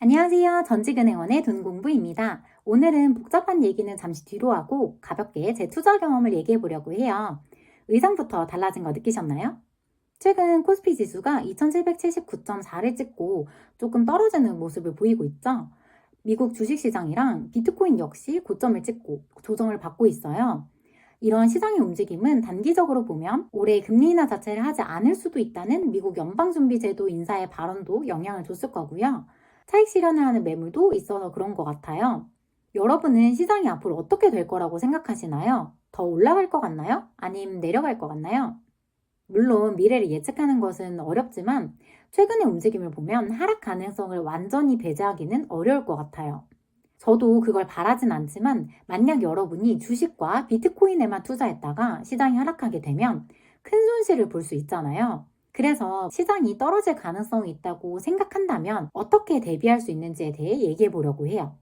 안녕하세요. 전직은행원의 돈공부입니다. 오늘은 복잡한 얘기는 잠시 뒤로 하고 가볍게 제 투자 경험을 얘기해 보려고 해요. 의상부터 달라진 거 느끼셨나요? 최근 코스피 지수가 2779.4를 찍고 조금 떨어지는 모습을 보이고 있죠. 미국 주식시장이랑 비트코인 역시 고점을 찍고 조정을 받고 있어요. 이런 시장의 움직임은 단기적으로 보면 올해 금리 인하 자체를 하지 않을 수도 있다는 미국 연방준비제도 인사의 발언도 영향을 줬을 거고요. 차익 실현을 하는 매물도 있어서 그런 것 같아요. 여러분은 시장이 앞으로 어떻게 될 거라고 생각하시나요? 더 올라갈 것 같나요? 아니면 내려갈 것 같나요? 물론 미래를 예측하는 것은 어렵지만 최근의 움직임을 보면 하락 가능성을 완전히 배제하기는 어려울 것 같아요. 저도 그걸 바라진 않지만 만약 여러분이 주식과 비트코인에만 투자했다가 시장이 하락하게 되면 큰 손실을 볼 수 있잖아요. 그래서 시장이 떨어질 가능성이 있다고 생각한다면 어떻게 대비할 수 있는지에 대해 얘기해 보려고 해요.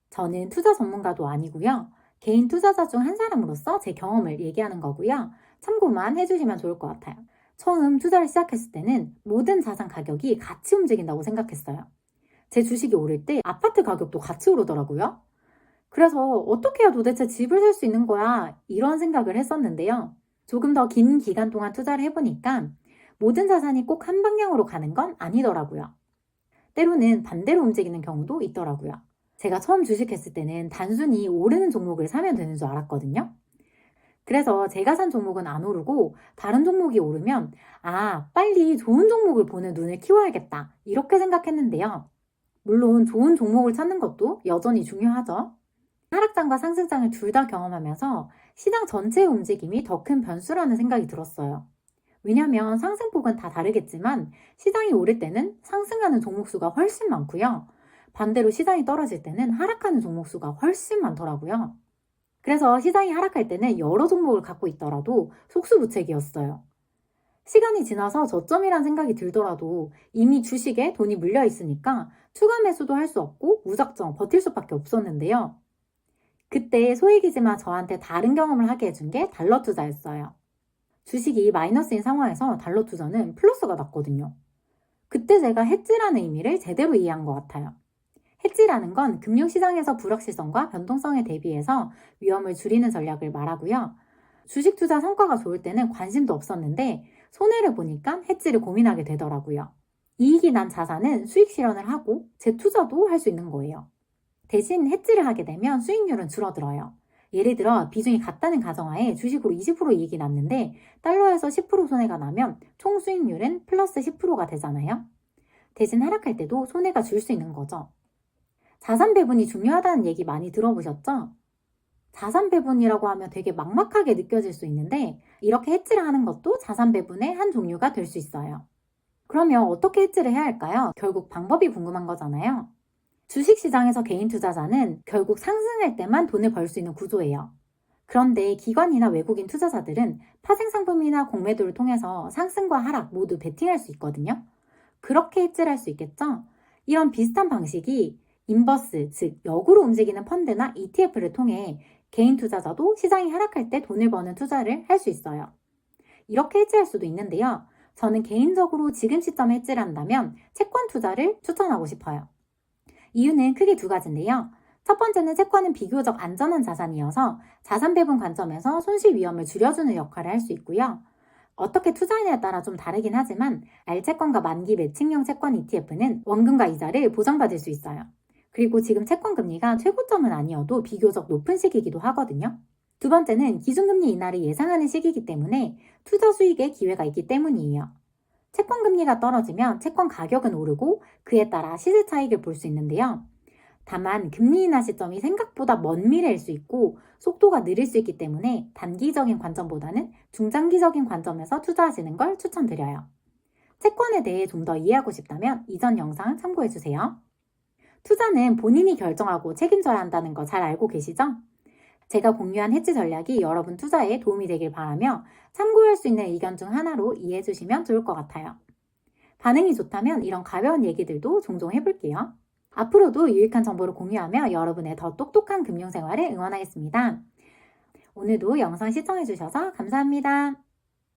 저는 투자 전문가도 아니고요. 개인 투자자 중 한 사람으로서 제 경험을 얘기하는 거고요. 참고만 해주시면 좋을 것 같아요. 처음 투자를 시작했을 때는 모든 자산 가격이 같이 움직인다고 생각했어요. 제 주식이 오를 때 아파트 가격도 같이 오르더라고요. 그래서 어떻게 해야 도대체 집을 살 수 있는 거야? 이런 생각을 했었는데요. 조금 더 긴 기간 동안 투자를 해보니까 모든 자산이 꼭 한 방향으로 가는 건 아니더라고요. 때로는 반대로 움직이는 경우도 있더라고요. 제가 처음 주식했을 때는 단순히 오르는 종목을 사면 되는 줄 알았거든요. 그래서 제가 산 종목은 안 오르고 다른 종목이 오르면 빨리 좋은 종목을 보는 눈을 키워야겠다 이렇게 생각했는데요. 물론 좋은 종목을 찾는 것도 여전히 중요하죠. 하락장과 상승장을 둘 다 경험하면서 시장 전체의 움직임이 더 큰 변수라는 생각이 들었어요. 왜냐하면 상승폭은 다 다르겠지만 시장이 오를 때는 상승하는 종목 수가 훨씬 많고요. 반대로 시장이 떨어질 때는 하락하는 종목 수가 훨씬 많더라고요. 그래서 시장이 하락할 때는 여러 종목을 갖고 있더라도 속수무책이었어요. 시간이 지나서 저점이란 생각이 들더라도 이미 주식에 돈이 물려 있으니까 추가 매수도 할 수 없고 무작정 버틸 수밖에 없었는데요. 그때 소액이지만 저한테 다른 경험을 하게 해준 게 달러 투자였어요. 주식이 마이너스인 상황에서 달러 투자는 플러스가 났거든요. 그때 제가 헤지라는 의미를 제대로 이해한 것 같아요. 헤지라는 건 금융시장에서 불확실성과 변동성에 대비해서 위험을 줄이는 전략을 말하고요. 주식 투자 성과가 좋을 때는 관심도 없었는데 손해를 보니까 헤지를 고민하게 되더라고요. 이익이 난 자산은 수익 실현을 하고 재투자도 할 수 있는 거예요. 대신 헤지를 하게 되면 수익률은 줄어들어요. 예를 들어 비중이 같다는 가정하에 주식으로 20% 이익이 났는데 달러에서 10% 손해가 나면 총 수익률은 플러스 10%가 되잖아요. 대신 하락할 때도 손해가 줄 수 있는 거죠. 자산 배분이 중요하다는 얘기 많이 들어보셨죠? 자산 배분이라고 하면 되게 막막하게 느껴질 수 있는데 이렇게 헤지를 하는 것도 자산 배분의 한 종류가 될 수 있어요. 그러면 어떻게 헤지를 해야 할까요? 결국 방법이 궁금한 거잖아요. 주식시장에서 개인 투자자는 결국 상승할 때만 돈을 벌 수 있는 구조예요. 그런데 기관이나 외국인 투자자들은 파생상품이나 공매도를 통해서 상승과 하락 모두 베팅할 수 있거든요. 그렇게 헤지를 할 수 있겠죠? 이런 비슷한 방식이 인버스, 즉 역으로 움직이는 펀드나 ETF를 통해 개인 투자자도 시장이 하락할 때 돈을 버는 투자를 할 수 있어요. 이렇게 헤지할 수도 있는데요. 저는 개인적으로 지금 시점에 헤지를 한다면 채권 투자를 추천하고 싶어요. 이유는 크게 두 가지인데요. 첫 번째는 채권은 비교적 안전한 자산이어서 자산 배분 관점에서 손실 위험을 줄여주는 역할을 할 수 있고요. 어떻게 투자하느냐에 따라 좀 다르긴 하지만 알채권과 만기 매칭형 채권 ETF는 원금과 이자를 보장받을 수 있어요. 그리고 지금 채권 금리가 최고점은 아니어도 비교적 높은 시기이기도 하거든요. 두 번째는 기준금리 인하를 예상하는 시기이기 때문에 투자 수익의 기회가 있기 때문이에요. 채권 금리가 떨어지면 채권 가격은 오르고 그에 따라 시세 차익을 볼 수 있는데요. 다만 금리 인하 시점이 생각보다 먼 미래일 수 있고 속도가 느릴 수 있기 때문에 단기적인 관점보다는 중장기적인 관점에서 투자하시는 걸 추천드려요. 채권에 대해 좀 더 이해하고 싶다면 이전 영상 참고해주세요. 투자는 본인이 결정하고 책임져야 한다는 거 잘 알고 계시죠? 제가 공유한 헤지 전략이 여러분 투자에 도움이 되길 바라며 참고할 수 있는 의견 중 하나로 이해해 주시면 좋을 것 같아요. 반응이 좋다면 이런 가벼운 얘기들도 종종 해볼게요. 앞으로도 유익한 정보를 공유하며 여러분의 더 똑똑한 금융생활을 응원하겠습니다. 오늘도 영상 시청해 주셔서 감사합니다.